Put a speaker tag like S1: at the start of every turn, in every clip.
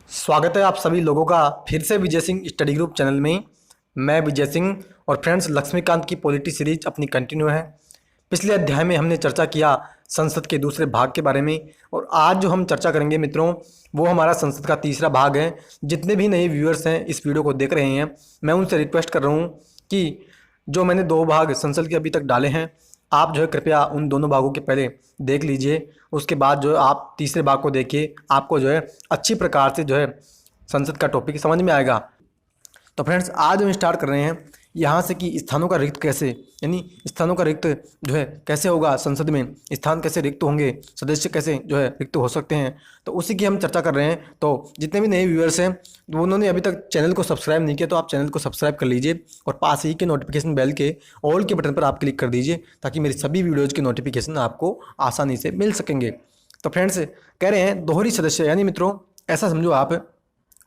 S1: स्वागत है आप सभी लोगों का फिर से Vijay Singh study group channel में। मैं विजय सिंह और फ्रेंड्स लक्ष्मीकांत की पॉलिटी सीरीज अपनी कंटिन्यू है। पिछले अध्याय में हमने चर्चा किया संसद के दूसरे भाग के बारे में और आज जो हम चर्चा करेंगे मित्रों वो हमारा संसद का तीसरा भाग है। जितने भी नए व्यूअर्स हैं इस वीडियो को देख रहे हैं मैं उनसे रिक्वेस्ट कर रहा हूँ कि जो मैंने 2 भाग संसद के अभी तक डाले हैं आप जो है कृपया उन दोनों भागों के पहले देख लीजिए। उसके बाद जो है आप तीसरे भाग को देखिए, आपको जो है अच्छी प्रकार से जो है संसद का टॉपिक समझ में आएगा। तो फ्रेंड्स आज हम स्टार्ट कर रहे हैं यहाँ से कि स्थानों का रिक्त कैसे, यानी स्थानों का रिक्त जो है कैसे होगा, संसद में स्थान कैसे रिक्त होंगे, सदस्य कैसे जो है रिक्त हो सकते हैं, तो उसी की हम चर्चा कर रहे हैं। तो जितने भी नए व्यूअर्स हैं तो उन्होंने अभी तक चैनल को सब्सक्राइब नहीं किया तो आप चैनल को सब्सक्राइब कर लीजिए और पास ही के नोटिफिकेशन बेल के ऑल के बटन पर आप क्लिक कर दीजिए ताकि मेरी सभी वीडियोज़ के नोटिफिकेशन आपको आसानी से मिल सकेंगे। तो फ्रेंड्स कह रहे हैं दोहरी सदस्य, यानी मित्रों ऐसा समझो आप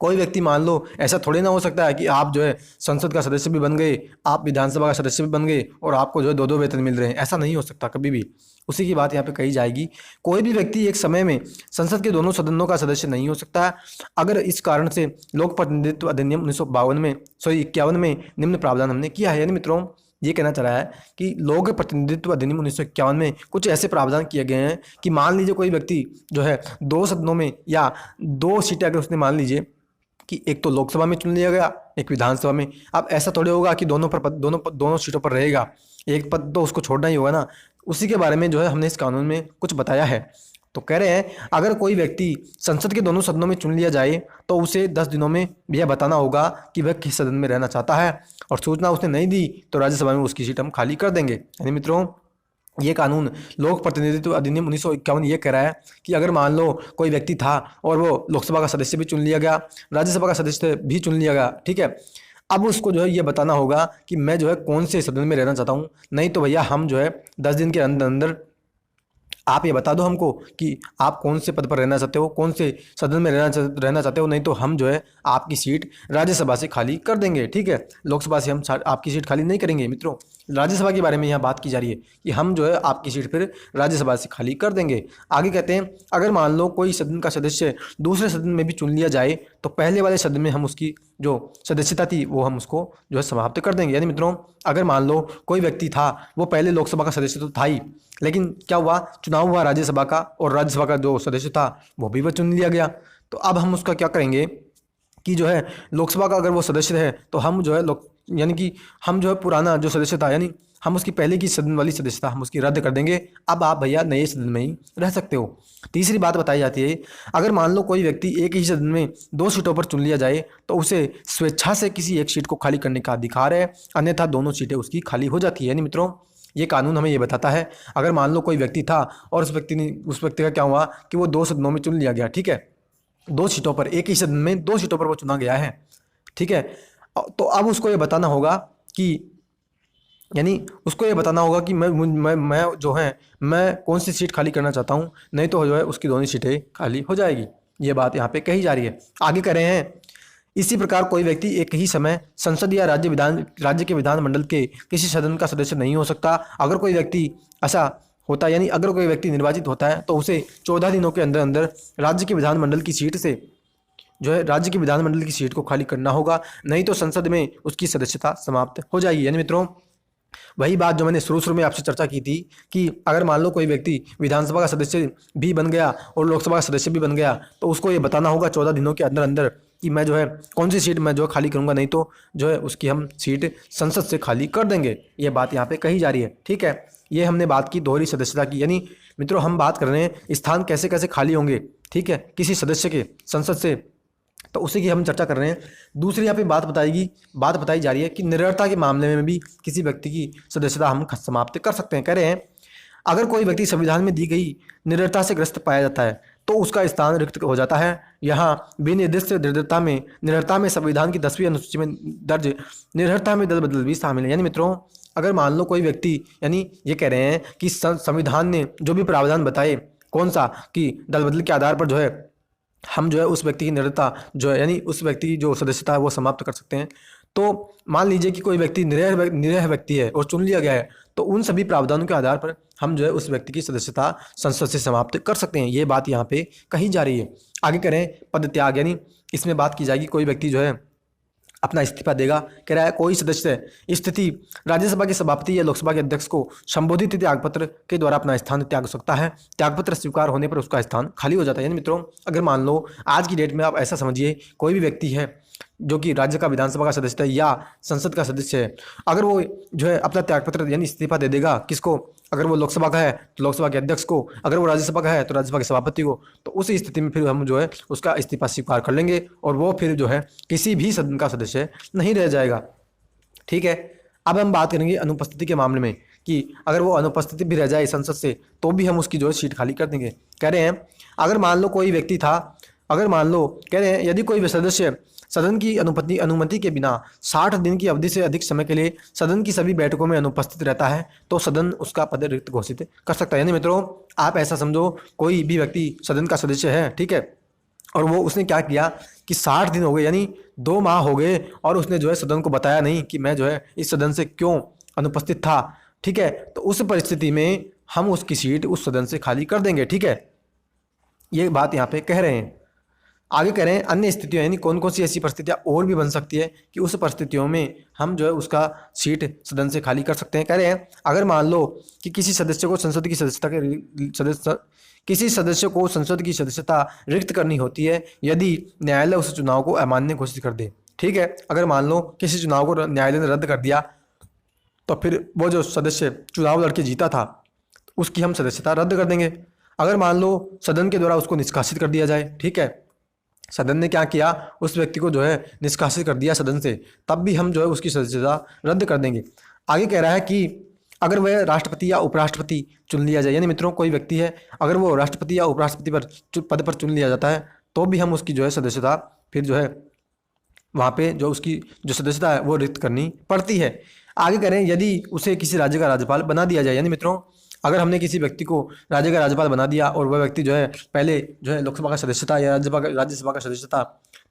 S1: कोई व्यक्ति मान लो, ऐसा थोड़ी ना हो सकता है कि आप जो है संसद का सदस्य भी बन गए, आप विधानसभा का सदस्य भी बन गए और आपको जो है 2-2 वेतन मिल रहे हैं, ऐसा नहीं हो सकता कभी भी। उसी की बात यहाँ पे कही जाएगी। कोई भी व्यक्ति एक समय में संसद के दोनों सदनों का सदस्य नहीं हो सकता है अगर इस कारण से लोक प्रतिनिधित्व अधिनियम 1951 में निम्न प्रावधान हमने किया है। यानी मित्रों ये कहना चाह रहा है कि लोक प्रतिनिधित्व अधिनियम 1951 में कुछ ऐसे प्रावधान किए गए हैं कि मान लीजिए कोई व्यक्ति जो है 2 सदनों में या 2 सीटें अगर उसने मान लीजिए कि एक तो लोकसभा में चुन लिया गया, एक विधानसभा में, अब ऐसा थोड़ी होगा कि दोनों सीटों पर रहेगा, एक पद तो उसको छोड़ना ही होगा ना। उसी के बारे में जो है हमने इस कानून में कुछ बताया है। तो कह रहे हैं अगर कोई व्यक्ति संसद के दोनों सदनों में चुन लिया जाए तो उसे 10 दिनों में यह बताना होगा कि वह किस सदन में रहना चाहता है, और सूचना उसने नहीं दी तो राज्यसभा में उसकी सीट हम खाली कर देंगे। यानी मित्रों ये कानून लोक प्रतिनिधित्व अधिनियम 1951 ये कह रहा है कि अगर मान लो कोई व्यक्ति था और वो लोकसभा का सदस्य भी चुन लिया गया, राज्यसभा का सदस्य भी चुन लिया गया, ठीक है, अब उसको जो है ये बताना होगा कि मैं जो है कौन से सदन में रहना चाहता हूँ। नहीं तो भैया हम जो है 10 दिन के अंदर अंदर आप ये बता दो हमको कि आप कौन से पद पर रहना चाहते हो, कौन से सदन में रहना चाहते हो, नहीं तो हम जो है आपकी सीट राज्यसभा से खाली कर देंगे। ठीक है, लोकसभा से हम आपकी सीट खाली नहीं करेंगे मित्रों, राज्यसभा के बारे में यहाँ बात की जा रही है कि हम जो है आपकी सीट फिर राज्यसभा से खाली कर देंगे। आगे कहते हैं अगर मान लो कोई सदन का सदस्य दूसरे सदन में भी चुन लिया जाए तो पहले वाले सदन में हम उसकी जो सदस्यता थी वो हम उसको जो है समाप्त कर देंगे। यानी मित्रों अगर मान लो कोई व्यक्ति था वो पहले लोकसभा का सदस्य तो था ही, लेकिन क्या हुआ, चुनाव हुआ राज्यसभा का और राज्यसभा का जो सदस्य था वो भी वह चुन लिया गया। तो अब हम उसका क्या करेंगे कि जो है लोकसभा का अगर वो सदस्य है तो हम जो है यानी कि हम जो है पुराना जो सदस्य था, यानी हम उसकी पहले की सदन वाली सदस्यता हम उसकी रद्द कर देंगे। अब आप भैया नए सदन में ही रह सकते हो। तीसरी बात बताई जाती है अगर मान लो कोई व्यक्ति एक ही सदन में 2 सीटों पर चुन लिया जाए तो उसे स्वेच्छा से किसी एक सीट को खाली करने का अधिकार है, अन्यथा दोनों सीटें उसकी खाली हो जाती है। यानी मित्रों ये कानून हमें ये बताता है अगर मान लो कोई व्यक्ति था और उस व्यक्ति का क्या हुआ कि वो 2 सदनों में चुन लिया गया, ठीक है, 2 सीटों पर, एक ही सदन में 2 सीटों पर वो चुना गया है, ठीक है, तो अब उसको ये बताना होगा कि यानी उसको ये बताना होगा कि मैं जो है मैं कौन सी सीट खाली करना चाहता हूँ, नहीं तो जो है उसकी दोनों सीटें खाली हो जाएगी। ये बात यहाँ पे कही जा रही है। आगे कह रहे हैं इसी प्रकार कोई व्यक्ति एक ही समय संसद या राज्य के विधानमंडल के किसी सदन का सदस्य नहीं हो सकता। अगर कोई व्यक्ति ऐसा होता है, यानी अगर कोई व्यक्ति निर्वाचित होता है तो उसे 14 दिनों के अंदर अंदर राज्य के विधानमंडल की सीट से जो है राज्य के विधानमंडल की सीट को खाली करना होगा, नहीं तो संसद में उसकी सदस्यता समाप्त हो जाएगी। यानी मित्रों वही बात जो मैंने शुरू में आपसे चर्चा की थी कि अगर मान लो कोई व्यक्ति विधानसभा का सदस्य भी बन गया और लोकसभा का सदस्य भी बन गया तो उसको ये बताना होगा 14 दिनों के अंदर अंदर कि मैं जो है कौन सी सीट मैं जो खाली करूंगा, नहीं तो जो है उसकी हम सीट संसद से खाली कर देंगे। ये बात यहाँ पे कही जा रही है। ठीक है, ये हमने बात की दोहरी सदस्यता की। यानी मित्रों हम बात कर रहे हैं स्थान कैसे कैसे खाली होंगे, ठीक है, किसी सदस्य के संसद से, तो उसी की हम चर्चा कर रहे हैं। दूसरी यहाँ पे बात बताई जा रही है कि निरर्हता के मामले में भी किसी व्यक्ति की सदस्यता हम समाप्त कर सकते हैं। कह रहे हैं अगर कोई व्यक्ति संविधान में दी गई निरर्हता से ग्रस्त पाया जाता है तो उसका स्थान रिक्त हो जाता है। यहाँ विनिर्दिष्ट निरर्हता में संविधान की 10वीं अनुसूची में दर्ज निरर्हता में दल बदल भी शामिल है। यानी मित्रों अगर मान लो कोई व्यक्ति, यानी ये कह रहे हैं कि संविधान ने जो भी प्रावधान बताए कौन सा कि दल बदल के आधार पर जो है हम जो है उस व्यक्ति की निरर्हता जो है, यानी उस व्यक्ति की जो सदस्यता है वो समाप्त कर सकते हैं। तो मान लीजिए कि कोई व्यक्ति निरह व्यक्ति है और चुन लिया गया है, तो उन सभी प्रावधानों के आधार पर हम जो है उस व्यक्ति की सदस्यता संसद से समाप्त कर सकते हैं। ये बात यहाँ पे कही जा रही है। आगे करें पद त्याग, यानी इसमें बात की जाएगी कोई व्यक्ति जो है अपना इस्तीफा देगा। कह रहा है कोई सदस्य स्थिति राज्यसभा के सभापति या लोकसभा के अध्यक्ष को संबोधित त्यागपत्र के द्वारा अपना स्थान त्याग सकता है। त्यागपत्र स्वीकार होने पर उसका स्थान खाली हो जाता है। यानी मित्रों, अगर मान लो आज की डेट में आप ऐसा समझिए, कोई भी व्यक्ति है जो कि राज्य का विधानसभा का सदस्य है या संसद का सदस्य है, अगर वो जो है अपना त्यागपत्र यानी इस्तीफा दे देगा, किसको? अगर वो लोकसभा का है तो लोकसभा के अध्यक्ष को, अगर वो राज्यसभा का है तो राज्यसभा के सभापति को, तो उस स्थिति में फिर हम जो है उसका इस्तीफा स्वीकार कर लेंगे और वो फिर जो है किसी भी सदन का सदस्य नहीं रह जाएगा। ठीक है। अब हम बात करेंगे अनुपस्थिति के मामले में कि अगर वो अनुपस्थिति भी रह जाए संसद से तो भी हम उसकी जो है सीट खाली कर देंगे। कह रहे हैं अगर मान लो कोई व्यक्ति था, अगर मान लो कह रहे हैं यदि कोई सदस्य सदन की अनुमति के बिना 60 दिन की अवधि से अधिक समय के लिए सदन की सभी बैठकों में अनुपस्थित रहता है तो सदन उसका पद रिक्त घोषित कर सकता है। यानी मित्रों, आप ऐसा समझो कोई भी व्यक्ति सदन का सदस्य है, ठीक है, और वो उसने क्या किया कि 60 दिन हो गए यानी 2 माह हो गए और उसने जो है सदन को बताया नहीं कि मैं जो है इस सदन से क्यों अनुपस्थित था। ठीक है, तो उस परिस्थिति में हम उसकी सीट उस सदन से खाली कर देंगे। ठीक है, ये बात यहाँ पे कह रहे हैं। आगे कह रहे हैं अन्य स्थितियों, यानी कौन कौन सी ऐसी परिस्थितियाँ और भी बन सकती है कि उस परिस्थितियों में हम जो है उसका सीट सदन से खाली कर सकते हैं। कह रहे हैं अगर मान लो कि किसी सदस्य को संसद की सदस्यता रिक्त करनी होती है यदि न्यायालय उस चुनाव को अमान्य घोषित कर दे। ठीक है, अगर मान लो किसी चुनाव को न्यायालय ने रद्द कर दिया तो फिर वो जो सदस्य चुनाव लड़के जीता था उसकी हम सदस्यता रद्द कर देंगे। अगर मान लो सदन के द्वारा उसको निष्कासित कर दिया जाए, ठीक है, सदन ने क्या किया, उस व्यक्ति को जो है निष्कासित कर दिया सदन से, तब भी हम जो है उसकी सदस्यता रद्द कर देंगे। आगे कह रहा है कि अगर वह राष्ट्रपति या उपराष्ट्रपति चुन लिया जाए, यानी मित्रों कोई व्यक्ति है अगर वो राष्ट्रपति या उपराष्ट्रपति पद पर चुन लिया जाता है तो भी हम उसकी जो है सदस्यता फिर जो है वहाँ पे जो उसकी जो सदस्यता है वो रिक्त करनी पड़ती है। आगे कह रहे हैं यदि उसे किसी राज्य का राज्यपाल बना दिया जाए, यानी मित्रों अगर हमने किसी व्यक्ति को राज्य का राज्यपाल बना दिया और वह व्यक्ति जो है पहले जो है लोकसभा का सदस्य था या राज्यसभा का सदस्य था,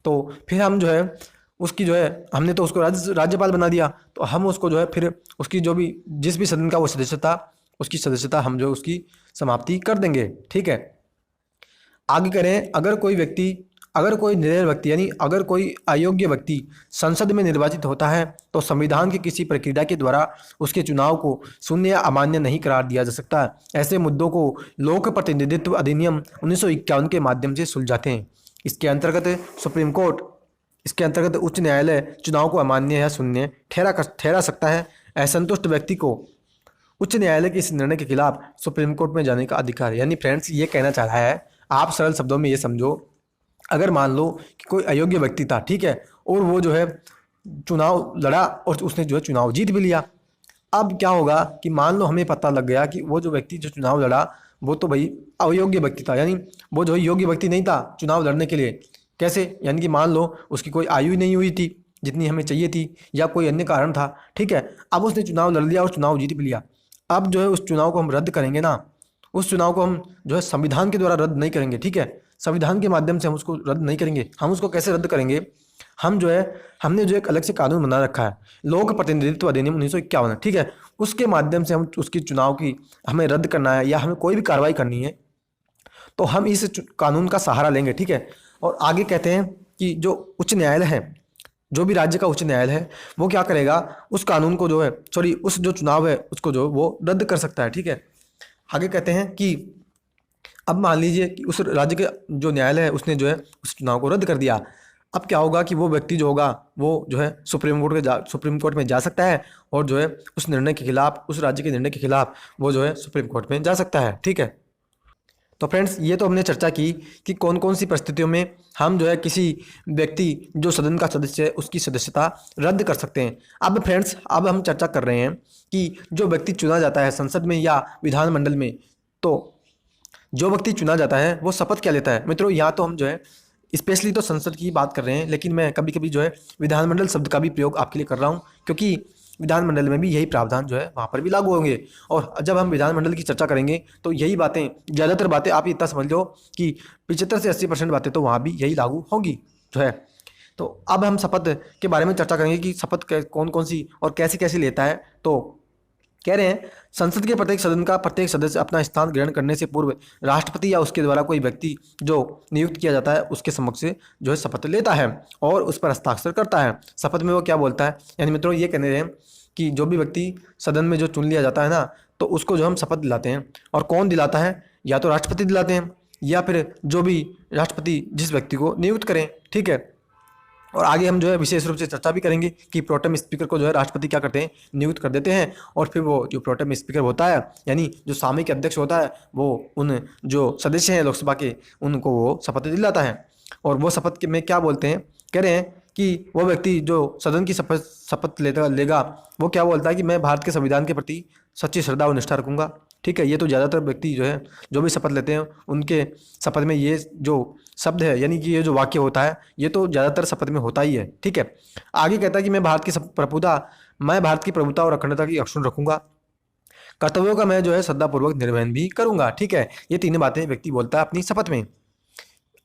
S1: तो फिर हम जो है उसकी जो है हमने तो उसको राज्यपाल बना दिया तो हम उसको जो है फिर उसकी जो भी जिस भी सदन का वो सदस्य था उसकी सदस्यता हम जो उसकी समाप्ति कर देंगे। ठीक है, आगे करें अगर कोई निरह व्यक्ति यानी अगर कोई अयोग्य व्यक्ति संसद में निर्वाचित होता है तो संविधान की किसी प्रक्रिया के द्वारा उसके चुनाव को शून्य या अमान्य नहीं करार दिया जा सकता। ऐसे मुद्दों को लोक प्रतिनिधित्व अधिनियम 1951 के माध्यम से सुलझाते हैं। इसके अंतर्गत उच्च न्यायालय चुनाव को अमान्य या शून्य ठहरा सकता है। असंतुष्ट व्यक्ति को उच्च न्यायालय के इस निर्णय के खिलाफ सुप्रीम कोर्ट में जाने का अधिकार है। यानी फ्रेंड्स ये कहना चाह रहा है, आप सरल शब्दों में ये समझो, अगर मान लो कि कोई अयोग्य व्यक्ति था, ठीक है, और वो जो है चुनाव लड़ा और उसने जो है चुनाव जीत भी लिया। अब क्या होगा कि मान लो हमें पता लग गया कि वो जो व्यक्ति जो चुनाव लड़ा वो तो भाई अयोग्य व्यक्ति था, यानी वो जो योग्य व्यक्ति नहीं था चुनाव लड़ने के लिए। कैसे? यानी कि मान लो उसकी कोई आयु ही नहीं हुई थी जितनी हमें चाहिए थी या कोई अन्य कारण था। ठीक है, अब उसने चुनाव लड़ लिया और चुनाव जीत भी लिया। अब जो है उस चुनाव को हम रद्द करेंगे ना, उस चुनाव को हम जो है संविधान के द्वारा रद्द नहीं करेंगे। ठीक है, संविधान के माध्यम से हम उसको रद्द नहीं करेंगे। हम उसको कैसे रद्द करेंगे? हम जो है हमने जो एक अलग से कानून बना रखा है, लोक प्रतिनिधित्व अधिनियम 1951। ठीक है, उसके माध्यम से हम उसकी चुनाव की हमें रद्द करना है या हमें कोई भी कार्रवाई करनी है तो हम इस कानून का सहारा लेंगे। ठीक है, और आगे कहते हैं कि जो उच्च न्यायालय है, जो भी राज्य का उच्च न्यायालय है, वो क्या करेगा, उस कानून को जो है उस जो चुनाव है उसको जो वो रद्द कर सकता है। ठीक है, आगे कहते हैं कि अब मान लीजिए कि उस राज्य के जो न्यायालय है उसने जो है उस चुनाव को रद्द कर दिया। अब क्या होगा कि वो व्यक्ति जो होगा वो जो है सुप्रीम कोर्ट में जा सकता है और जो है उस निर्णय के खिलाफ, उस राज्य के निर्णय के खिलाफ वो जो है सुप्रीम कोर्ट में जा सकता है। ठीक है, तो फ्रेंड्स ये तो हमने चर्चा की कि कौन कौन सी परिस्थितियों में हम जो है किसी व्यक्ति जो सदन का सदस्य है उसकी सदस्यता रद्द कर सकते हैं। अब फ्रेंड्स अब हम चर्चा कर रहे हैं कि जो व्यक्ति चुना जाता है संसद में या विधानमंडल में, तो जो व्यक्ति चुना जाता है वो शपथ क्या लेता है। मित्रों यहाँ तो हम जो है स्पेशली तो संसद की बात कर रहे हैं, लेकिन मैं कभी कभी जो है विधानमंडल शब्द का भी प्रयोग आपके लिए कर रहा हूँ क्योंकि विधानमंडल में भी यही प्रावधान जो है वहाँ पर भी लागू होंगे। और जब हम विधानमंडल की चर्चा करेंगे तो यही बातें, ज़्यादातर बातें आप इतना समझ लो कि 75 से 80% बातें तो वहाँ भी यही लागू होंगी जो है। तो अब हम शपथ के बारे में चर्चा करेंगे कि शपथ कौन कौन सी और कैसे कैसे लेता है। तो कह रहे हैं संसद के प्रत्येक सदन का प्रत्येक सदस्य अपना स्थान ग्रहण करने से पूर्व राष्ट्रपति या उसके द्वारा कोई व्यक्ति जो नियुक्त किया जाता है उसके समक्ष जो है शपथ लेता है और उस पर हस्ताक्षर करता है। शपथ में वो क्या बोलता है, यानी मित्रों ये कहने रहे हैं कि जो भी व्यक्ति सदन में जो चुन लिया जाता है ना, तो उसको जो हम शपथ दिलाते हैं। और कौन दिलाता है, या तो राष्ट्रपति दिलाते हैं या फिर जो भी राष्ट्रपति जिस व्यक्ति को नियुक्त करें। ठीक है, और आगे हम जो है विशेष रूप से चर्चा भी करेंगे कि प्रोटेम स्पीकर को जो है राष्ट्रपति क्या करते हैं, नियुक्त कर देते हैं। और फिर वो जो प्रोटेम स्पीकर होता है यानी जो सामयिक अध्यक्ष होता है वो उन जो सदस्य हैं लोकसभा के उनको वो शपथ दिलाता है। और वो शपथ में क्या बोलते हैं, कह रहे हैं कि वो व्यक्ति जो सदन की शपथ लेगा वो क्या बोलता है कि मैं भारत के संविधान के प्रति सच्ची श्रद्धा और निष्ठा रखूंगा। ठीक है, ये तो ज़्यादातर व्यक्ति जो है जो भी शपथ लेते हैं उनके शपथ में ये जो शब्द है यानी कि ये जो वाक्य होता है ये तो ज़्यादातर शपथ में होता ही है। ठीक है, आगे कहता है कि मैं भारत की प्रभुता और अखंडता की अक्षुण्ण रखूंगा। कर्तव्यों का मैं जो है श्रद्धापूर्वक निर्वहन भी करूंगा। ठीक है, ये तीनों बातें व्यक्ति बोलता है अपनी शपथ में।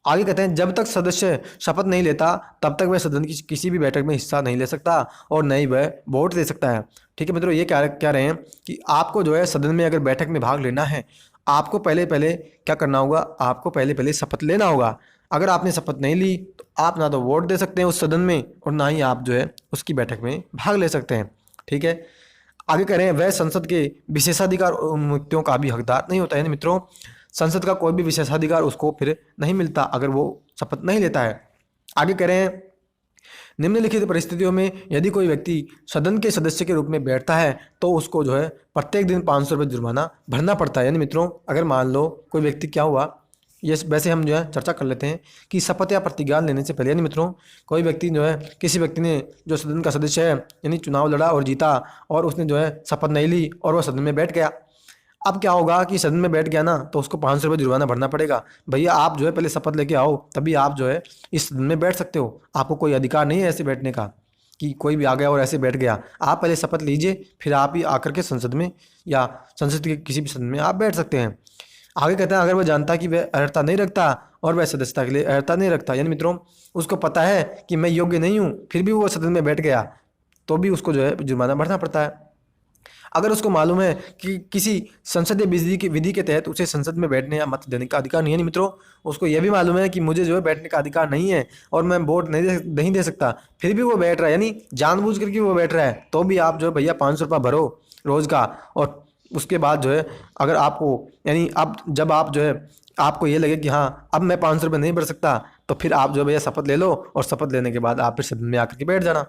S1: आगे कहते हैं जब तक सदस्य शपथ नहीं लेता तब तक वह सदन की किसी भी बैठक में हिस्सा नहीं ले सकता और न ही वह वोट दे सकता है। ठीक है मित्रों, ये क्या रहे हैं कि आपको जो है सदन में अगर बैठक में भाग लेना है आपको पहले क्या करना होगा, आपको पहले शपथ लेना होगा। अगर आपने शपथ नहीं ली तो आप ना तो वोट दे सकते हैं उस सदन में और ना ही आप जो है उसकी बैठक में भाग ले सकते हैं। ठीक है, आगे कह रहे हैं वह संसद के विशेषाधिकार और उन्मुक्तियों का भी हकदार नहीं होता है। मित्रों, संसद का कोई भी विशेषाधिकार उसको फिर नहीं मिलता अगर वो शपथ नहीं लेता है। आगे कह रहे हैं निम्नलिखित परिस्थितियों में यदि कोई व्यक्ति सदन के सदस्य के रूप में बैठता है तो उसको जो है प्रत्येक दिन 500 रुपये जुर्माना भरना पड़ता है। यानी मित्रों अगर मान लो कोई व्यक्ति क्या हुआ, ये वैसे हम जो है चर्चा कर लेते हैं कि शपथ या प्रतिज्ञा लेने से पहले, यानी मित्रों कोई व्यक्ति जो है किसी व्यक्ति ने जो सदन का सदस्य है यानी चुनाव लड़ा और जीता और उसने जो है शपथ नहीं ली और वह सदन में बैठ गया। अब क्या होगा कि सदन में बैठ गया ना तो उसको 500 रुपये जुर्माना भरना पड़ेगा। भैया आप जो है पहले शपथ लेके आओ तभी आप जो है इस सदन में बैठ सकते हो। आपको कोई अधिकार नहीं है ऐसे बैठने का कि कोई भी आ गया और ऐसे बैठ गया। आप पहले शपथ लीजिए फिर आप ही आकर के संसद में या संसद के किसी भी सदन में आप बैठ सकते हैं। आगे कहते हैं अगर वह जानता कि वह अर्हता नहीं रखता और वह सदस्यता के लिए अर्हता नहीं रखता, यानी मित्रों उसको पता है कि मैं योग्य नहीं हूँ फिर भी वो सदन में बैठ गया तो भी उसको जो है जुर्माना भरना पड़ता है। अगर उसको मालूम है कि किसी संसदीय विधि के तहत उसे संसद में बैठने या मत देने का अधिकार नहीं है, नहीं मित्रों उसको यह भी मालूम है कि मुझे जो है बैठने का अधिकार नहीं है और मैं वोट नहीं दे सकता फिर भी वो बैठ रहा है, यानी जानबूझ करके वो बैठ रहा है, तो भी आप जो है भैया 500 रुपये भरो रोज़ का। और उसके बाद जो है अगर आपको यानी अब जब आप जो है आपको ये लगे कि हाँ अब मैं 500 रुपये नहीं भर सकता तो फिर आप जो है भैया शपथ ले लो और शपथ लेने के बाद आप फिर सदन में आकर के बैठ जाना।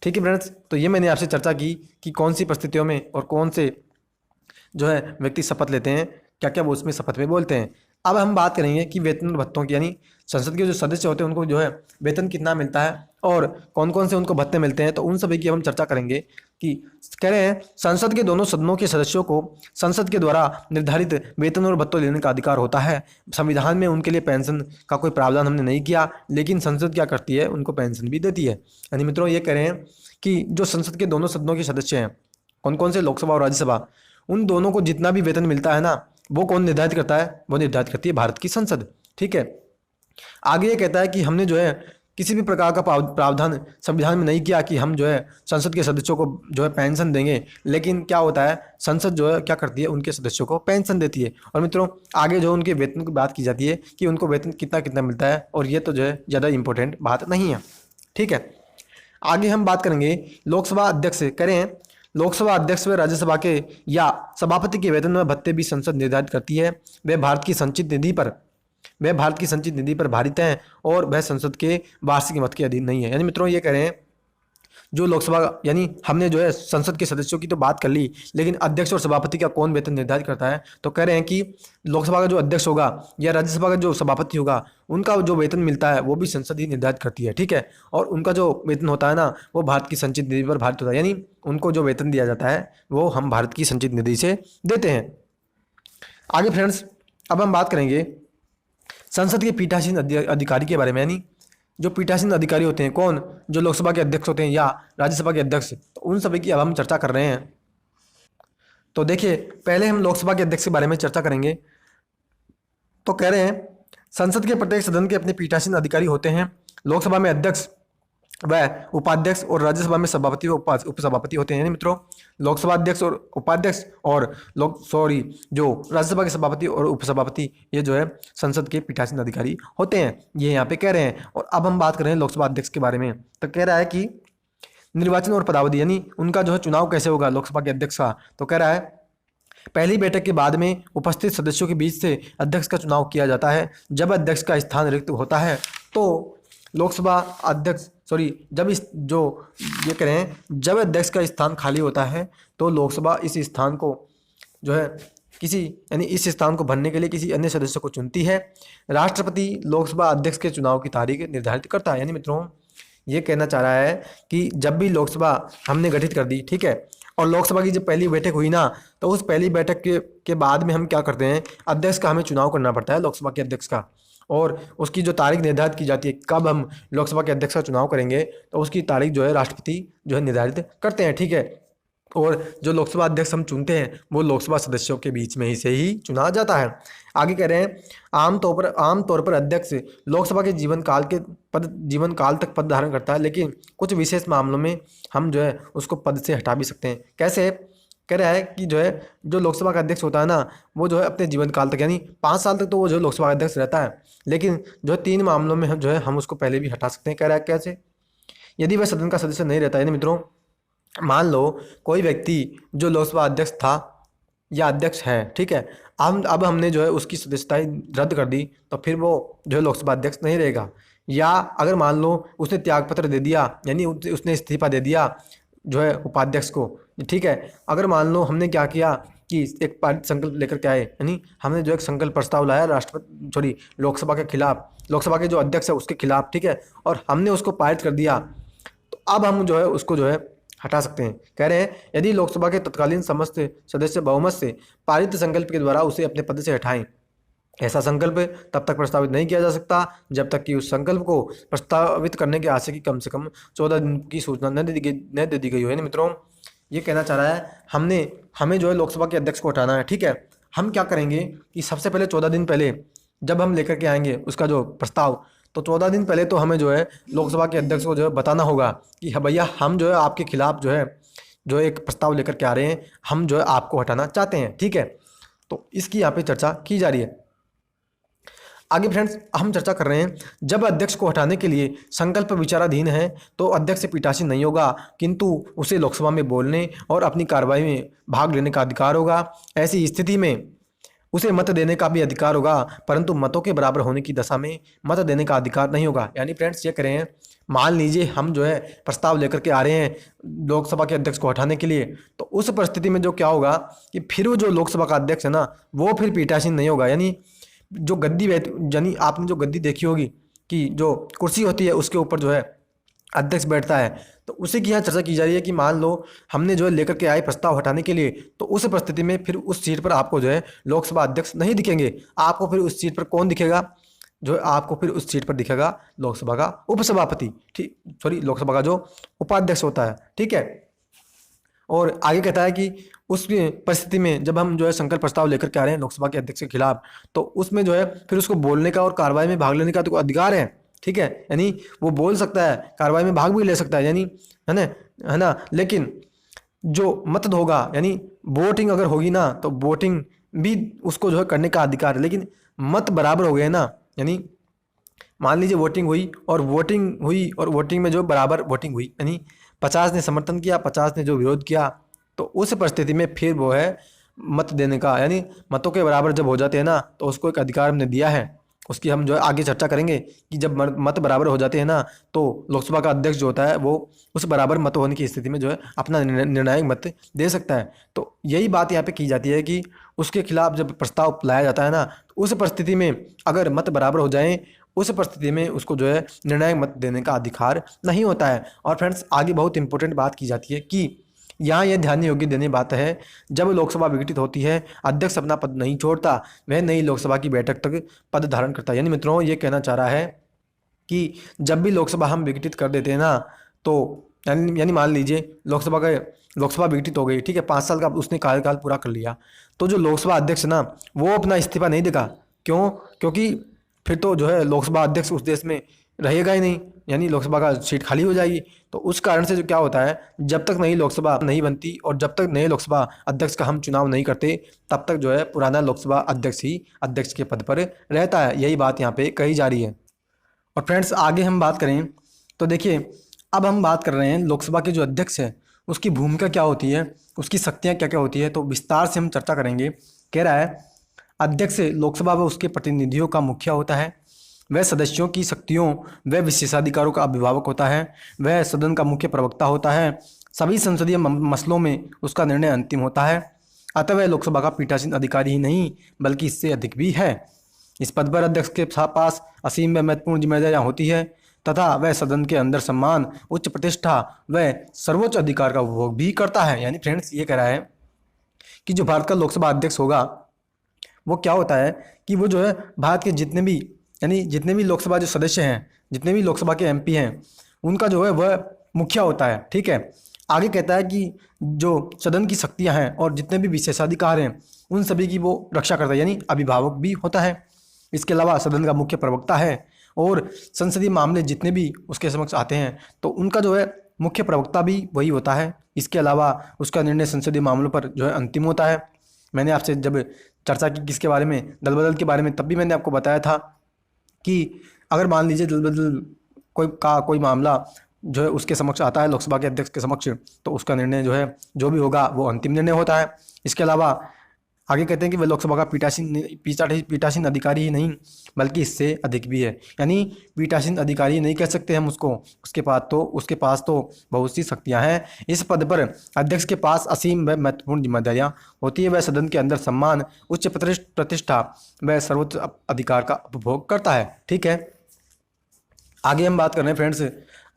S1: ठीक है फ्रेंड्स, तो ये मैंने आपसे चर्चा की कि कौन सी परिस्थितियों में और कौन से जो है व्यक्ति शपथ लेते हैं, क्या क्या वो उसमें शपथ में बोलते हैं। अब हम बात करेंगे कि वेतन और भत्तों की, यानी संसद के जो सदस्य होते हैं उनको जो है वेतन कितना मिलता है और कौन कौन से उनको भत्ते मिलते हैं, तो उन सभी की हम चर्चा करेंगे। कि कह रहे हैं संसद के दोनों सदनों के सदस्यों को संसद के द्वारा निर्धारित वेतन और भत्तों लेने का अधिकार होता है। संविधान में उनके लिए पेंशन का कोई प्रावधान हमने नहीं किया, लेकिन संसद क्या करती है उनको पेंशन भी देती है। यानी मित्रों ये कह रहे हैं कि जो संसद के दोनों सदनों के सदस्य हैं कौन कौन से, लोकसभा और राज्यसभा, उन दोनों को जितना भी वेतन मिलता है ना वो कौन निर्धारित करता है, वो निर्धारित करती है भारत की संसद। ठीक है, आगे ये कहता है कि हमने जो है किसी भी प्रकार का प्रावधान संविधान में नहीं किया कि हम जो है संसद के सदस्यों को जो है पेंशन देंगे, लेकिन क्या होता है संसद जो है क्या करती है उनके सदस्यों को पेंशन देती है। और मित्रों आगे जो उनके वेतन की बात की जाती है कि उनको वेतन कितना कितना मिलता है, और ये तो जो है ज़्यादा इंपॉर्टेंट बात नहीं है। ठीक है, आगे हम बात करेंगे लोकसभा अध्यक्ष। करें लोकसभा अध्यक्ष व राज्यसभा के या सभापति के वेतन व भत्ते भी संसद निर्धारित करती है। वे भारत की संचित निधि पर भारित हैं और वह संसद के वार्षिक मत के अधीन नहीं है। यानी मित्रों ये कह रहे हैं जो लोकसभा, यानी हमने जो है संसद के सदस्यों की तो बात कर ली, लेकिन अध्यक्ष और सभापति का कौन वेतन निर्धारित करता है, तो कह रहे हैं कि लोकसभा का जो अध्यक्ष होगा या राज्यसभा का जो सभापति होगा उनका जो वेतन मिलता है वो भी संसद ही निर्धारित करती है। ठीक है, और उनका जो वेतन होता है ना वो भारत की संचित निधि पर भारित होता है, यानी उनको जो वेतन दिया जाता है वो हम भारत की संचित निधि से देते हैं। आगे फ्रेंड्स अब हम बात करेंगे संसद के पीठासीन अधिकारी के बारे में, यानी जो पीठासीन अधिकारी होते हैं कौन, जो लोकसभा के अध्यक्ष होते हैं या राज्यसभा के अध्यक्ष, तो उन सभी की अब हम चर्चा कर रहे हैं। तो देखिए पहले हम लोकसभा के अध्यक्ष के बारे में चर्चा करेंगे। तो कह रहे हैं संसद के प्रत्येक सदन के अपने पीठासीन अधिकारी होते हैं लोकसभा में अध्यक्ष व उपाध्यक्ष और राज्यसभा में सभापति व उपसभापति होते हैं। यानी मित्रों लोकसभा अध्यक्ष और उपाध्यक्ष और जो राज्यसभा के सभापति और उपसभापति ये जो है संसद के पीठासीन अधिकारी होते हैं, ये यहाँ पे कह रहे हैं। और अब हम बात कर रहे हैं लोकसभा अध्यक्ष के बारे में। तो कह रहा है कि निर्वाचन और पदावधि, यानी उनका जो है चुनाव कैसे होगा लोकसभा के अध्यक्ष का। तो कह रहा है पहली बैठक के बाद में उपस्थित सदस्यों के बीच से अध्यक्ष का चुनाव किया जाता है। जब अध्यक्ष का स्थान रिक्त होता है तो लोकसभा अध्यक्ष जब ये कह रहे हैं जब अध्यक्ष का स्थान खाली होता है तो लोकसभा इस स्थान को जो है इस स्थान को भरने के लिए किसी अन्य सदस्य को चुनती है। राष्ट्रपति लोकसभा अध्यक्ष के चुनाव की तारीख निर्धारित करता है। यानी मित्रों ये कहना चाह रहा है कि जब भी लोकसभा हमने गठित कर दी, ठीक है, और लोकसभा की जब पहली बैठक हुई ना, तो उस पहली बैठक के बाद में हम क्या करते हैं, अध्यक्ष का हमें चुनाव करना पड़ता है, लोकसभा के अध्यक्ष का। और उसकी जो तारीख निर्धारित की जाती है कब हम लोकसभा के अध्यक्ष का चुनाव करेंगे, तो उसकी तारीख जो है राष्ट्रपति जो है निर्धारित करते हैं, ठीक है। और जो लोकसभा अध्यक्ष हम चुनते हैं वो लोकसभा सदस्यों के बीच में ही से ही चुना जाता है। आगे कह रहे हैं आमतौर पर अध्यक्ष लोकसभा के जीवन काल तक पद धारण करता है, लेकिन कुछ विशेष मामलों में हम जो है उसको पद से हटा भी सकते हैं। कैसे? कह रहा है कि जो लोकसभा का अध्यक्ष होता है ना, वो जो है अपने जीवन काल तक यानी 5 साल तक तो वो जो लोकसभा का अध्यक्ष रहता है, लेकिन जो 3 मामलों में हम उसको पहले भी हटा सकते हैं। कह रहा है कैसे? यदि वह सदन का सदस्य नहीं रहता, यानी मित्रों मान लो कोई व्यक्ति जो लोकसभा अध्यक्ष था या अध्यक्ष है, ठीक है, अब हमने जो है उसकी सदस्यता रद्द कर दी, तो फिर वो जो है लोकसभा अध्यक्ष नहीं रहेगा। या अगर मान लो उसने त्यागपत्र दे दिया, यानी उसने इस्तीफा दे दिया जो है उपाध्यक्ष को, ठीक है। अगर मान लो हमने क्या किया कि एक पारित संकल्प लेकर के आए, यानी हमने जो एक संकल्प प्रस्ताव लाया लोकसभा के खिलाफ, लोकसभा के जो अध्यक्ष है उसके खिलाफ, ठीक है, और हमने उसको पारित कर दिया, तो अब हम जो है उसको जो है हटा सकते हैं। कह रहे हैं यदि लोकसभा के तत्कालीन समस्त सदस्य बहुमत से पारित संकल्प के द्वारा उसे अपने पद से हटाएं। ऐसा संकल्प तब तक प्रस्तावित नहीं किया जा सकता जब तक कि उस संकल्प को प्रस्तावित करने के आशय की कम से कम 14 दिन की सूचना न दे दी गई हो। यानी मित्रों ये कहना चाह रहा है हमें जो है लोकसभा के अध्यक्ष को हटाना है, ठीक है। हम क्या करेंगे कि सबसे पहले 14 दिन पहले जब हम लेकर के आएंगे उसका जो प्रस्ताव, तो 14 दिन पहले तो हमें जो है लोकसभा के अध्यक्ष को जो है बताना होगा कि हाँ भैया हम जो है आपके खिलाफ जो एक प्रस्ताव लेकर के आ रहे हैं, हम जो है आपको हटाना चाहते हैं, ठीक है। तो इसकी यहाँ पे चर्चा की जा रही है। आगे फ्रेंड्स हम चर्चा कर रहे हैं जब अध्यक्ष को हटाने के लिए संकल्प विचाराधीन है तो अध्यक्ष पीठासीन नहीं होगा, किंतु उसे लोकसभा में बोलने और अपनी कार्रवाई में भाग लेने का अधिकार होगा। ऐसी स्थिति में उसे मत देने का भी अधिकार होगा, परंतु मतों के बराबर होने की दशा में मत देने का अधिकार नहीं होगा। यानी फ्रेंड्स ये करें, मान लीजिए हम जो है प्रस्ताव लेकर के आ रहे हैं लोकसभा के अध्यक्ष को हटाने के लिए, तो उस परिस्थिति में जो क्या होगा कि फिर वो जो लोकसभा का अध्यक्ष है ना, वो फिर पीठासीन नहीं होगा। यानी जो यानी आपने जो गद्दी देखी होगी कि जो कुर्सी होती है उसके ऊपर जो है अध्यक्ष बैठता है, तो उसी की यहाँ चर्चा की जा रही है कि मान लो हमने जो है लेकर के आए प्रस्ताव हटाने के लिए, तो उस परिस्थिति में फिर उस सीट पर आपको जो है लोकसभा अध्यक्ष नहीं दिखेंगे, आपको फिर उस सीट पर कौन दिखेगा, जो है आपको फिर उस सीट पर दिखेगा लोकसभा का उपसभापति, लोकसभा का जो उपाध्यक्ष होता है, ठीक है। और आगे कहता है कि उस परिस्थिति में जब हम जो है संकल्प प्रस्ताव लेकर के आ रहे हैं लोकसभा के अध्यक्ष के खिलाफ, तो उसमें जो है फिर उसको बोलने का और कार्रवाई में भाग लेने का तो अधिकार है, ठीक है। यानी वो बोल सकता है, कार्रवाई में भाग भी ले सकता है, यानी है ना। लेकिन जो मत होगा यानी वोटिंग अगर होगी ना, तो वोटिंग भी उसको जो है करने का अधिकार है। लेकिन मत बराबर हो गए ना, यानी मान लीजिए वोटिंग हुई और वोटिंग में जो बराबर वोटिंग हुई, यानी 50 ने समर्थन किया, 50 ने जो विरोध किया, तो उस परिस्थिति में फिर वो है मत देने का, यानी मतों के बराबर जब हो जाते हैं ना, तो उसको एक अधिकार हमने दिया है। उसकी हम जो है आगे चर्चा करेंगे कि जब मत बराबर हो जाते हैं ना, तो लोकसभा का अध्यक्ष जो होता है वो उस बराबर मत होने की स्थिति में जो है अपना निर्णायक मत दे सकता है। तो यही बात यहाँ पे की जाती है कि उसके खिलाफ जब प्रस्ताव लाया जाता है ना, तो उस परिस्थिति में अगर मत बराबर हो जाए, उस परिस्थिति में उसको जो है निर्णायक मत देने का अधिकार नहीं होता है। और फ्रेंड्स आगे बहुत इंपॉर्टेंट बात की जाती है कि यहाँ यह ध्यान योग्य देने बात है, जब लोकसभा विघटित होती है अध्यक्ष अपना पद नहीं छोड़ता, वह नई लोकसभा की बैठक तक पद धारण करता है। यानी मित्रों ये कहना चाह रहा है कि जब भी लोकसभा हम विघटित कर देते हैं ना, तो यानी मान लीजिए लोकसभा विघटित हो गई, ठीक है, 5 साल का उसने कार्यकाल पूरा कर लिया, तो जो लोकसभा अध्यक्ष ना वो अपना इस्तीफा नहीं देगा। क्यों? क्योंकि फिर तो जो है लोकसभा अध्यक्ष उस देश में रहेगा ही नहीं, यानी लोकसभा का सीट खाली हो जाएगी। तो उस कारण से जो क्या होता है, जब तक नई लोकसभा नहीं बनती और जब तक नए लोकसभा अध्यक्ष का हम चुनाव नहीं करते, तब तक जो है पुराना लोकसभा अध्यक्ष ही अध्यक्ष के पद पर रहता है। यही बात यहाँ पे कही जा रही है। और फ्रेंड्स आगे हम बात करें तो देखिए, अब हम बात कर रहे हैं लोकसभा के जो अध्यक्ष है उसकी भूमिका क्या होती है, उसकी शक्तियाँ क्या क्या होती है, तो विस्तार से हम चर्चा करेंगे। कह रहा है अध्यक्ष लोकसभा व उसके प्रतिनिधियों का मुखिया होता है, वह सदस्यों की शक्तियों व विशेषाधिकारों का अभिभावक होता है, वह सदन का मुख्य प्रवक्ता होता है, सभी संसदीय मसलों में उसका निर्णय अंतिम होता है। अतः वह लोकसभा का पीठासीन अधिकारी ही नहीं बल्कि इससे अधिक भी है। इस पद पर अध्यक्ष के पास असीम व महत्वपूर्ण जिम्मेदारियां होती है तथा वह सदन के अंदर सम्मान, उच्च प्रतिष्ठा व सर्वोच्च अधिकार का उपभोग भी करता है। यानी फ्रेंड्स ये कह रहा है कि जो भारत का लोकसभा अध्यक्ष होगा वो क्या होता है कि वो जो है भारत के जितने भी लोकसभा जो सदस्य हैं, जितने भी लोकसभा के एमपी हैं, उनका जो है वह मुखिया होता है। ठीक है, आगे कहता है कि जो सदन की शक्तियां हैं और जितने भी विशेषाधिकार हैं उन सभी की वो रक्षा करता है, यानी अभिभावक भी होता है। इसके अलावा सदन का मुख्य प्रवक्ता है और संसदीय मामले जितने भी उसके समक्ष आते हैं तो उनका जो है मुख्य प्रवक्ता भी वही होता है। इसके अलावा उसका निर्णय संसदीय मामलों पर जो है अंतिम होता है। मैंने आपसे जब चर्चा की किसके बारे में, दल बदल के बारे में, तब भी मैंने आपको बताया था कि अगर मान लीजिए दल बदल कोई मामला जो है उसके समक्ष आता है, लोकसभा के अध्यक्ष के समक्ष, तो उसका निर्णय जो है जो भी होगा वो अंतिम निर्णय होता है। इसके अलावा आगे कहते हैं कि वह लोकसभा का पीठासीन अधिकारी ही नहीं बल्कि इससे अधिक भी है। यानी पीठासीन अधिकारी नहीं कह सकते हम उसको, उसके पास तो बहुत सी शक्तियां हैं। इस पद पर अध्यक्ष के पास असीम व महत्वपूर्ण जिम्मेदारियां होती है। वह सदन के अंदर सम्मान, उच्च प्रतिष्ठा व सर्वोच्च अधिकार का उपभोग करता है। ठीक है, आगे हम बात कर रहे हैं फ्रेंड्स।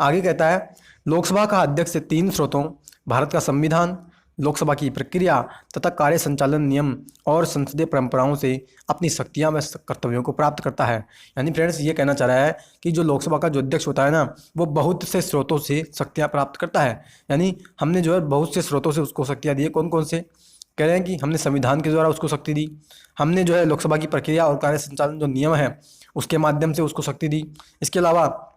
S1: आगे कहता है लोकसभा का अध्यक्ष 3 स्रोतों, भारत का संविधान, लोकसभा की प्रक्रिया तथा कार्य संचालन नियम और संसदीय परंपराओं से अपनी शक्तियां व कर्तव्यों को प्राप्त करता है। यानी फ्रेंड्स ये कहना चाह रहा है कि जो लोकसभा का जो अध्यक्ष होता है ना, वो बहुत से स्रोतों से शक्तियां प्राप्त करता है। यानी हमने जो है बहुत से स्रोतों से उसको शक्तियां दी है। कौन कौन से? कह रहे हैं कि हमने संविधान के द्वारा उसको शक्ति दी, हमने जो है लोकसभा की प्रक्रिया और कार्य संचालन जो नियम है उसके माध्यम से उसको शक्ति दी। इसके अलावा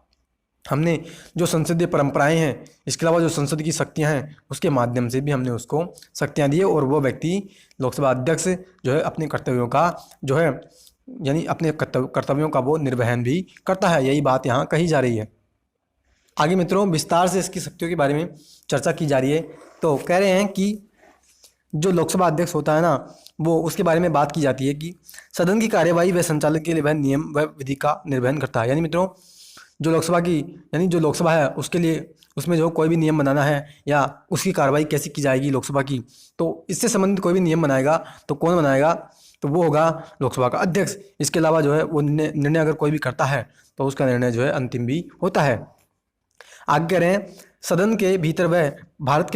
S1: हमने जो संसदीय परंपराएं हैं, इसके अलावा जो संसद की शक्तियां हैं उसके माध्यम से भी हमने उसको शक्तियां दी है। और वो व्यक्ति लोकसभा अध्यक्ष जो है अपने कर्तव्यों का जो है यानी अपने कर्तव्यों का वो निर्वहन भी करता है। यही बात यहाँ कही जा रही है। आगे मित्रों विस्तार से इसकी शक्तियों के बारे में चर्चा की जा रही है। तो कह रहे हैं कि जो लोकसभा अध्यक्ष होता है ना, वो उसके बारे में बात की जाती है कि सदन की कार्यवाही व संचालन के लिए वह नियम व विधि का निर्वहन करता है। यानी मित्रों जो लोकसभा है उसके लिए उसमें जो कोई भी नियम बनाना है या उसकी कार्रवाई कैसे की जाएगी लोकसभा की, तो इससे संबंधित कोई भी नियम बनाएगा तो कौन बनाएगा? तो वो होगा लोकसभा का अध्यक्ष। इसके अलावा जो है वो निर्णय अगर कोई भी करता है तो उसका निर्णय जो है अंतिम भी होता है। आगे कह रहे हैं सदन के भीतर वह भारत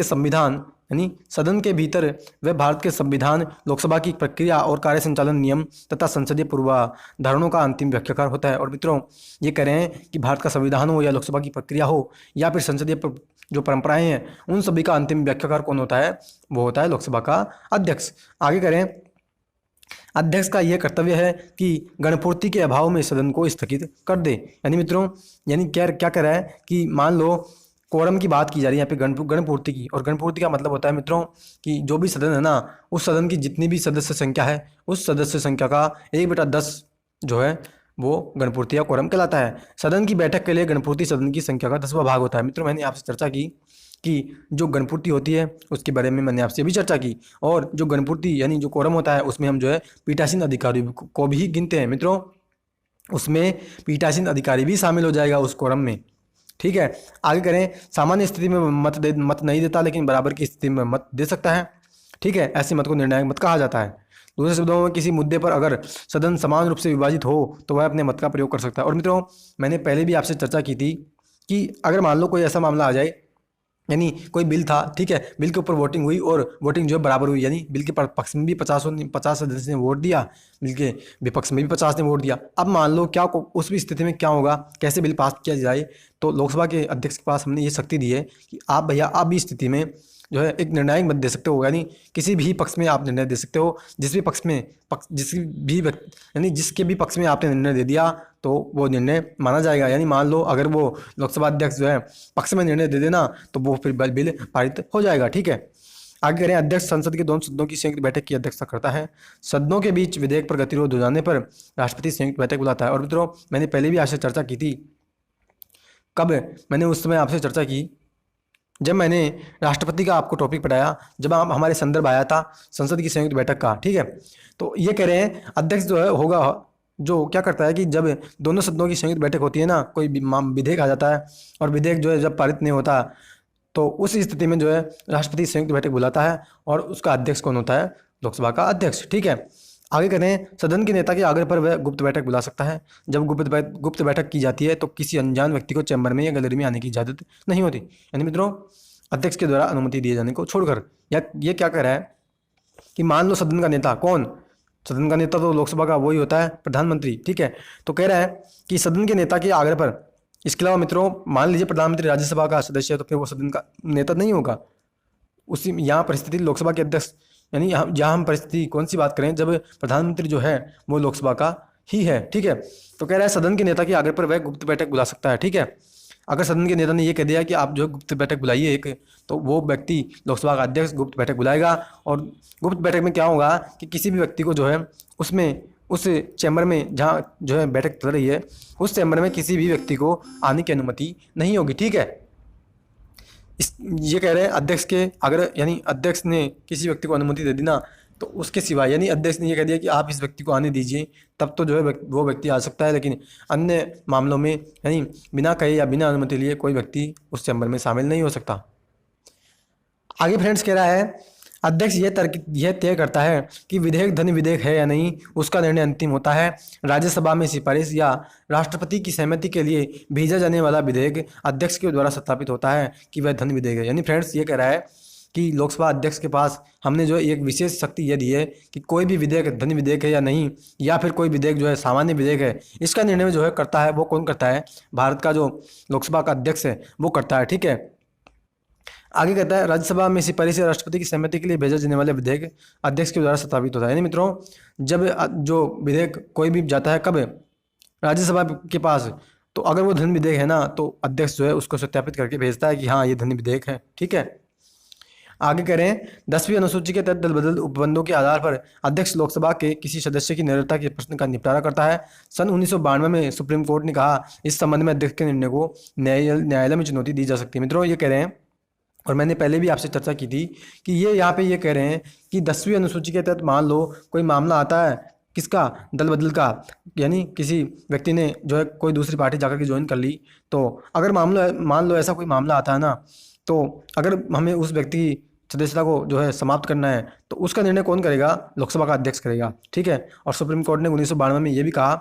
S1: के संविधान लोकसभा की प्रक्रिया और कार्य संचालन नियम तथा संसदीय पूर्वाधारणों का अंतिम व्याख्याकार होता है। और मित्रों ये कह रहे हैं कि भारत का संविधान हो या लोकसभा की प्रक्रिया हो या फिर संसदीय जो परंपराएं हैं उन सभी का अंतिम व्याख्याकार कौन होता है? वो होता है लोकसभा का अध्यक्ष। आगे करें अध्यक्ष का यह कर्तव्य है कि गणपूर्ति के अभाव में सदन को स्थगित कर दे। यानी मित्रों क्या कह रहा है कि मान लो कोरम की बात की जा रही है यहाँ पे गणपूर्ति की, और गणपूर्ति का मतलब होता है मित्रों कि जो भी सदन है ना, उस सदन की जितनी भी सदस्य संख्या है उस सदस्य संख्या का 1/10 जो है वो गणपूर्ति या कोरम कहलाता है। सदन की बैठक के लिए गणपूर्ति सदन की संख्या का 10वां भाग होता है। मित्रों मैंने आपसे चर्चा की कि जो गणपूर्ति होती है उसके बारे में मैंने आपसे भी चर्चा की, और जो गणपूर्ति यानी जो कोरम होता है उसमें हम जो है पीठासीन अधिकारी को भी गिनते हैं। मित्रों उसमें पीठासीन अधिकारी भी शामिल हो जाएगा उस कोरम में। ठीक है, आगे करें सामान्य स्थिति में मत नहीं देता लेकिन बराबर की स्थिति में मत दे सकता है। ठीक है, ऐसे मत को निर्णायक मत कहा जाता है। दूसरे शब्दों में किसी मुद्दे पर अगर सदन समान रूप से विभाजित हो तो वह अपने मत का प्रयोग कर सकता है। और मित्रों मैंने पहले भी आपसे चर्चा की थी कि अगर मान लो कोई ऐसा मामला आ जाए, यानी कोई बिल था, ठीक है, बिल के ऊपर वोटिंग हुई और वोटिंग जो है बराबर हुई, यानी बिल के पक्ष में भी 50 सदस्य ने वोट दिया, बिल के विपक्ष में भी 50 ने वोट दिया। अब मान लो उस भी स्थिति में क्या होगा, कैसे बिल पास किया जाए, तो लोकसभा के अध्यक्ष के पास हमने ये शक्ति दी है कि आप भैया आप भी स्थिति में जो है एक निर्णायक मत दे सकते हो, यानी किसी भी पक्ष में आप निर्णय दे सकते हो। जिस भी पक्ष में यानी जिसके भी पक्ष में आपने निर्णय दे दिया तो वो निर्णय माना जाएगा। यानी मान लो अगर वो लोकसभा अध्यक्ष जो है पक्ष में निर्णय दे देना तो वो फिर बिल पारित हो जाएगा। ठीक है, आगे करें। अध्यक्ष संसद के दोनों सदनों की संयुक्त बैठक की अध्यक्षता करता है। सदनों के बीच विधेयक पर गतिरोध हो जाने पर राष्ट्रपति संयुक्त बैठक बुलाता है। और मित्रों, मैंने पहले भी आपसे चर्चा की थी। कब? मैंने उस समय आपसे चर्चा की जब मैंने राष्ट्रपति का आपको टॉपिक पढ़ाया, जब आप हमारे संदर्भ आया था संसद की संयुक्त बैठक का। ठीक है, तो ये कह रहे हैं अध्यक्ष जो है होगा, जो क्या करता है कि जब दोनों सदनों की संयुक्त बैठक होती है ना, कोई विधेयक आ जाता है और विधेयक जो है जब पारित नहीं होता तो उस स्थिति में जो है राष्ट्रपति संयुक्त बैठक बुलाता है और उसका अध्यक्ष कौन होता है? लोकसभा का अध्यक्ष। ठीक है, आगे कहते हैं सदन के नेता के आग्रह पर वह गुप्त बैठक बुला सकता है। जब गुप्त बैठक की जाती है तो किसी अनजान व्यक्ति को चैम्बर में या गैलरी में आने की इजाजत नहीं होती। यानी मित्रों, अध्यक्ष के द्वारा अनुमति दिए जाने को छोड़कर, या ये क्या कह रहा है कि मान लो सदन का नेता कौन? सदन का नेता तो लोकसभा का वही होता है, प्रधानमंत्री। ठीक है, तो कह रहा है कि सदन के नेता के आग्रह पर, इसके अलावा मित्रों मान लीजिए प्रधानमंत्री राज्यसभा का सदस्य है तो फिर वो सदन का नेता नहीं होगा। उसी यहाँ परिस्थिति लोकसभा के अध्यक्ष, यानी जहाँ हम परिस्थिति कौन सी बात करें, जब प्रधानमंत्री जो है वो लोकसभा का ही है। ठीक है, तो कह रहा है सदन के नेता के आग्रह पर वह गुप्त बैठक बुला सकता है। ठीक है, अगर सदन के नेता ने ये कह दिया कि आप जो गुप्त बैठक बुलाइए एक, तो वो व्यक्ति लोकसभा का अध्यक्ष गुप्त बैठक बुलाएगा। और गुप्त बैठक में क्या होगा कि किसी भी व्यक्ति को जो है उसमें उस चैम्बर में जहाँ जो है बैठक चल रही है उस चैम्बर में किसी भी व्यक्ति को आने की अनुमति नहीं होगी। ठीक है, ये कह रहे हैं अध्यक्ष के अगर, यानी अध्यक्ष ने किसी व्यक्ति को अनुमति दे दी ना तो उसके सिवाय, यानी अध्यक्ष ने ये कह दिया कि आप इस व्यक्ति को आने दीजिए, तब तो जो है वो व्यक्ति आ सकता है। लेकिन अन्य मामलों में यानी बिना कहे या बिना अनुमति लिए कोई व्यक्ति उस चैम्बर में शामिल नहीं हो सकता। आगे फ्रेंड्स कह रहा है अध्यक्ष यह तय करता है कि विधेयक धन विधेयक है या नहीं, उसका निर्णय अंतिम होता है। राज्यसभा में सिफारिश या राष्ट्रपति की सहमति के लिए भेजा जाने वाला विधेयक अध्यक्ष के द्वारा सत्यापित होता है कि वह धन विधेयक है। यानी फ्रेंड्स ये कह रहा है कि लोकसभा अध्यक्ष के पास हमने जो एक विशेष शक्ति ये दी है कि कोई भी विधेयक धन विधेयक है या नहीं, या फिर कोई विधेयक जो है सामान्य विधेयक है, इसका निर्णय जो है करता है वो कौन करता है? भारत का जो लोकसभा का अध्यक्ष है वो करता है। ठीक है, आगे कहता है राज्यसभा में सिफारिश या राष्ट्रपति की सहमति के लिए भेजा जाने वाला विधेयक अध्यक्ष के द्वारा सत्यापित होता है। यानी मित्रों, जब जो विधेयक कोई भी जाता है कब? राज्यसभा के पास, तो अगर वो धन विधेयक है ना तो अध्यक्ष जो है उसको सत्यापित करके भेजता है कि हाँ ये धन विधेयक है। ठीक है, आगे कह रहे हैं 10वीं अनुसूची के तहत दल बदल उपबंधों के आधार पर अध्यक्ष लोकसभा के किसी सदस्य की निरंतरता के प्रश्न का निपटारा करता है। सन 1992 में सुप्रीम कोर्ट ने कहा इस संबंध में अध्यक्ष के निर्णय को न्यायालय में चुनौती दी जा सकती है। मित्रों ये कह रहे हैं, और मैंने पहले भी आपसे चर्चा की थी कि ये यहाँ पे ये कह रहे हैं कि 10वीं अनुसूची के तहत मान लो कोई मामला आता है, किसका? दल बदल का, यानी किसी व्यक्ति ने जो है कोई दूसरी पार्टी जाकर के ज्वाइन कर ली। तो अगर मान लो ऐसा कोई मामला आता है ना, तो अगर हमें उस व्यक्ति की सदस्यता को जो है समाप्त करना है तो उसका निर्णय कौन करेगा? लोकसभा का अध्यक्ष करेगा। ठीक है, और सुप्रीम कोर्ट ने 1992 में ये भी कहा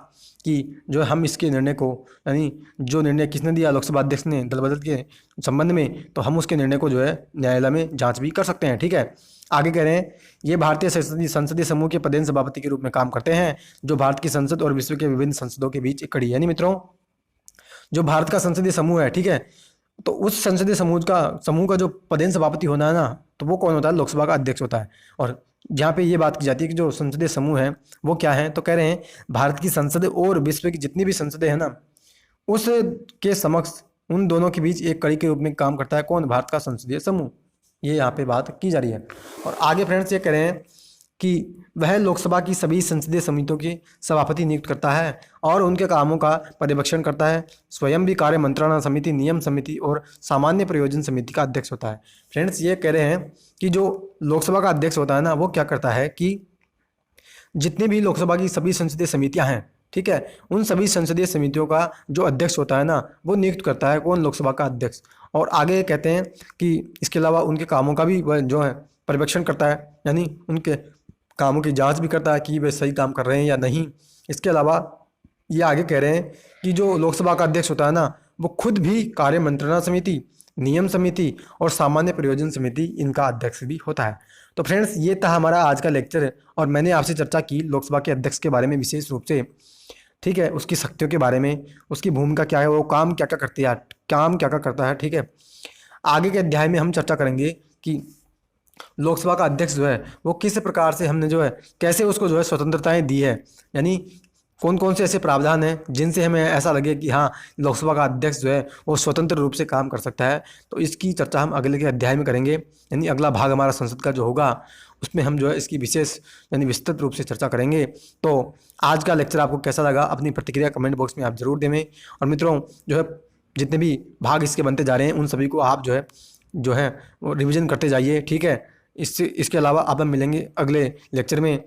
S1: कि जो हम इसके निर्णय को, यानी जो निर्णय किसने दिया? लोकसभा अध्यक्ष ने दल बदल के संबंध में, तो हम उसके निर्णय को जो है न्यायालय में जांच भी कर सकते हैं। ठीक है, आगे कह रहे हैं ये भारतीय संसदीय समूह के पदेन सभापति के रूप में काम करते हैं, जो भारत की संसद और विश्व के विभिन्न संसदों के बीच एक कड़ी है। यानी मित्रों, जो भारत का संसदीय समूह है, ठीक है, तो उस संसदीय समूह का जो पदेन सभापति होना है ना, तो वो कौन होता है? लोकसभा का अध्यक्ष होता है। और जहाँ पे ये बात की जाती है कि जो संसदीय समूह है वो क्या है, तो कह रहे हैं भारत की संसद और विश्व की जितनी भी संसदें हैं ना, उस के समक्ष उन दोनों के बीच एक कड़ी के रूप में काम करता है। कौन? भारत का संसदीय समूह। ये यहाँ पे बात की जा रही है। और आगे फ्रेंड्स ये कह रहे हैं कि वह लोकसभा की सभी संसदीय समितियों की सभापति नियुक्त करता है और उनके कामों का पर्यवेक्षण करता है। स्वयं भी कार्य मंत्रणा समिति, नियम समिति और सामान्य प्रयोजन समिति का अध्यक्ष होता है। फ्रेंड्स ये कह रहे हैं कि जो लोकसभा का अध्यक्ष होता है ना, वो क्या करता है कि जितने भी लोकसभा की सभी संसदीय समितियां हैं, ठीक है, उन सभी संसदीय समितियों का जो अध्यक्ष होता है ना, वो नियुक्त करता है। कौन? लोकसभा का अध्यक्ष। और आगे कहते हैं कि इसके अलावा उनके कामों का भी वह जो है पर्यवेक्षण करता है, यानी उनके कामों की जांच भी करता है कि वे सही काम कर रहे हैं या नहीं। इसके अलावा ये आगे कह रहे हैं कि जो लोकसभा का अध्यक्ष होता है ना, वो खुद भी कार्य मंत्रणा समिति, नियम समिति और सामान्य प्रयोजन समिति, इनका अध्यक्ष भी होता है। तो फ्रेंड्स ये था हमारा आज का लेक्चर, और मैंने आपसे चर्चा की लोकसभा के अध्यक्ष के बारे में विशेष रूप से, ठीक है, उसकी शक्तियों के बारे में, उसकी भूमिका क्या है, वो काम क्या क्या करता है, ठीक है। आगे के अध्याय में हम चर्चा करेंगे कि लोकसभा का अध्यक्ष जो है वो किस प्रकार से हमने जो है कैसे उसको जो है स्वतंत्रताएं दी है, यानी कौन कौन से ऐसे प्रावधान हैं जिनसे हमें ऐसा लगे कि हाँ, लोकसभा का अध्यक्ष जो है वो स्वतंत्र रूप से काम कर सकता है। तो इसकी चर्चा हम अगले के अध्याय में करेंगे, यानी अगला भाग हमारा संसद का जो होगा उसमें हम जो है इसकी विशेष यानी विस्तृत रूप से चर्चा करेंगे। तो आज का लेक्चर आपको कैसा लगा, अपनी प्रतिक्रिया कमेंट बॉक्स में आप ज़रूर देवें। और मित्रों, जो है जितने भी भाग इसके बनते जा रहे हैं उन सभी को आप जो है वो रिवीजन करते जाइए, ठीक है। इसके अलावा आप हम मिलेंगे अगले लेक्चर में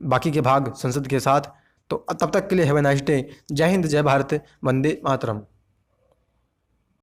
S1: बाकी के भाग संसद के साथ। तो तब तक के लिए हैव ए नाइस डे। जय हिंद, जय भारत, वंदे मातरम।